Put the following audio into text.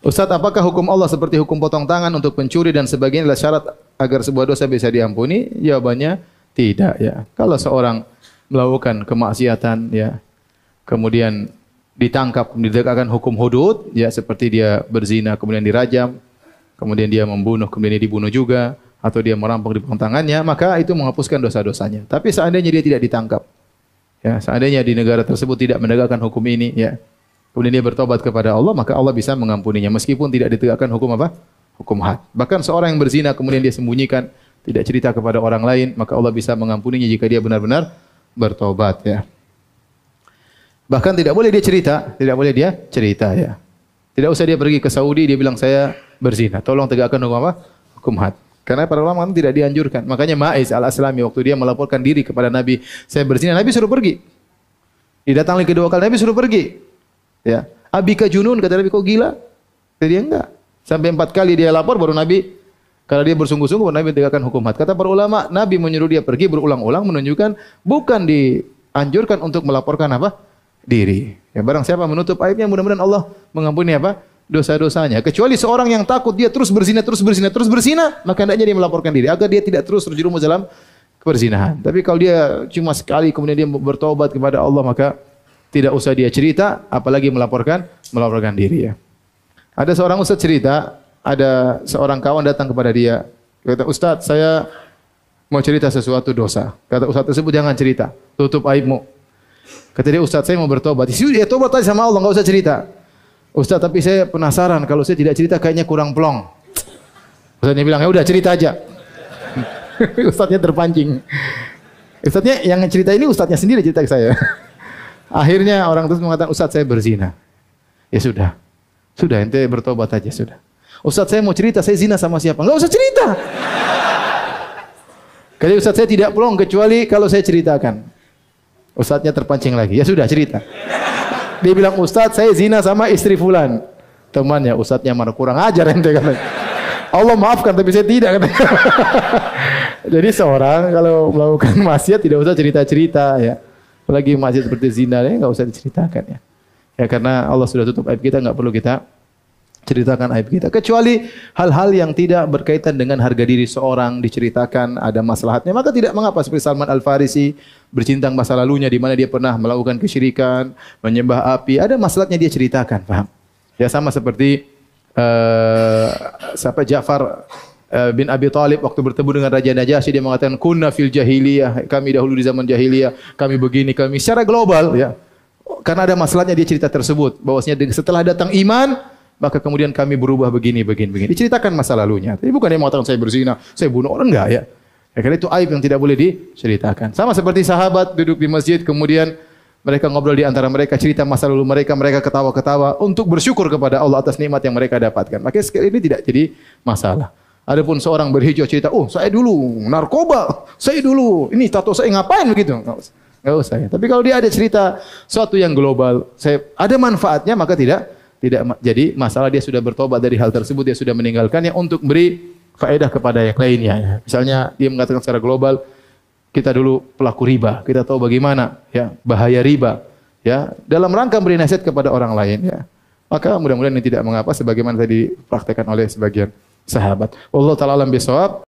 Ustaz, apakah hukum Allah seperti hukum potong tangan untuk pencuri dan sebagainya adalah syarat agar sebuah dosa bisa diampuni? Jawabannya tidak ya. Kalau seorang melakukan kemaksiatan ya, kemudian ditangkap, didekatkan hukum hudud ya, seperti dia berzina kemudian dirajam, kemudian dia membunuh kemudian dia dibunuh juga, atau dia merampok dipotong tangannya, maka itu menghapuskan dosa-dosanya. Tapi seandainya dia tidak ditangkap, ya, seandainya di negara tersebut tidak menegakkan hukum ini ya, kemudian dia bertobat kepada Allah, maka Allah bisa mengampuninya meskipun tidak ditegakkan hukum apa? Hukum had. Bahkan seorang yang berzina kemudian dia sembunyikan, tidak cerita kepada orang lain, maka Allah bisa mengampuninya jika dia benar-benar bertobat ya. Bahkan tidak boleh dia cerita, ya. Tidak usah dia pergi ke Saudi dia bilang saya berzina. Tolong tegakkan hukum apa? Hukum had. Karena para ulama tidak dianjurkan. Makanya Ma'iz al-Aslami waktu dia melaporkan diri kepada Nabi, saya berzina, Nabi suruh pergi. Didatangi kedua kali, Nabi suruh pergi. Ya, Abika junun, kata Nabi, kok gila? Kata dia enggak. Sampai 4 kali dia lapor baru Nabi, kalau dia bersungguh-sungguh baru Nabi tegakkan hukum had. Kata para ulama, Nabi menyuruh dia pergi berulang-ulang menunjukkan bukan dianjurkan untuk melaporkan apa? Diri. Ya, barang siapa menutup aibnya mudah-mudahan Allah mengampuni apa? Dosa-dosanya. Kecuali seorang yang takut dia terus berzina, maka hendaknya dia melaporkan diri agar dia tidak terus terjerumus dalam perzinahan. Tapi kalau dia cuma sekali kemudian dia bertobat kepada Allah, maka tidak usah dia cerita, apalagi melaporkan diri ya. Ada seorang ustaz cerita, ada seorang kawan datang kepada dia. Kata, Ustaz, saya mau cerita sesuatu dosa. Kata ustaz tersebut, jangan cerita, tutup aibmu. Kata dia, Ustaz, saya mau bertobat. Ya tobat aja sama Allah, enggak usah cerita. Ustaz, tapi saya penasaran, kalau saya tidak cerita kayaknya kurang plong. Ustaznya bilang, ya udah cerita aja. Ustaznya terpancing. Ustaznya yang cerita ini ustaznya sendiri cerita ke saya. Akhirnya orang terus mengatakan, Ustaz, saya berzina. Ya sudah. Sudah, ente bertobat aja sudah. Ustaz, saya mau cerita, saya zina sama siapa? Enggak usah cerita. Kali Ustaz, saya tidak plong kecuali kalau saya ceritakan. Ustaznya terpancing lagi. Ya sudah, cerita. Dia bilang, Ustaz, saya zina sama istri fulan. Temannya, Ustaznya marah, kurang ajar ente katanya. Allah maafkan tapi saya tidak katanya. Jadi seorang kalau melakukan maksiat tidak usah cerita-cerita ya. Apalagi maksiat seperti zina ya, enggak usah diceritakan ya. Ya karena Allah sudah tutup aib kita, enggak perlu kita ceritakan aib kita. Kecuali hal-hal yang tidak berkaitan dengan harga diri seorang diceritakan, ada maslahatnya, maka tidak mengapa. Seperti Salman Al-Farisi bercintang masa lalunya di mana dia pernah melakukan kesyirikan, menyembah api, ada maslahatnya dia ceritakan, paham? Ya sama seperti Ja'far bin Abi Thalib waktu bertemu dengan Raja Najasyi, dia mengatakan kunna fil jahiliyah, kami dahulu di zaman jahiliyah, kami begini, kami secara global ya. Karena ada masalahnya dia cerita tersebut, bahwasanya setelah datang iman, maka kemudian kami berubah begini. Diceritakan masa lalunya. Tapi bukan dia mengatakan saya berzina, saya bunuh orang, enggak ya. Karena itu aib yang tidak boleh diceritakan. Sama seperti sahabat duduk di masjid, kemudian mereka ngobrol di antara mereka, cerita masa lalu mereka, mereka ketawa-ketawa untuk bersyukur kepada Allah atas nikmat yang mereka dapatkan. Maka sekali ini tidak jadi masalah. Adapun seorang berhijau cerita, oh saya dulu narkoba, saya dulu ini tato saya ngapain begitu? Enggak usah ya. Tapi kalau dia ada cerita suatu yang global, ada manfaatnya, maka tidak jadi masalah. Dia sudah bertobat dari hal tersebut, dia sudah meninggalkannya untuk beri faedah kepada yang lainnya. Ya. Misalnya dia mengatakan secara global, kita dulu pelaku riba, kita tahu bagaimana ya bahaya riba, ya dalam rangka beri nasihat kepada orang lain. Ya. Maka mudah-mudahan ini tidak mengapa, sebagaimana tadi dipraktekkan oleh sebagian sahabat. Wallahu ta'ala alam bisawab.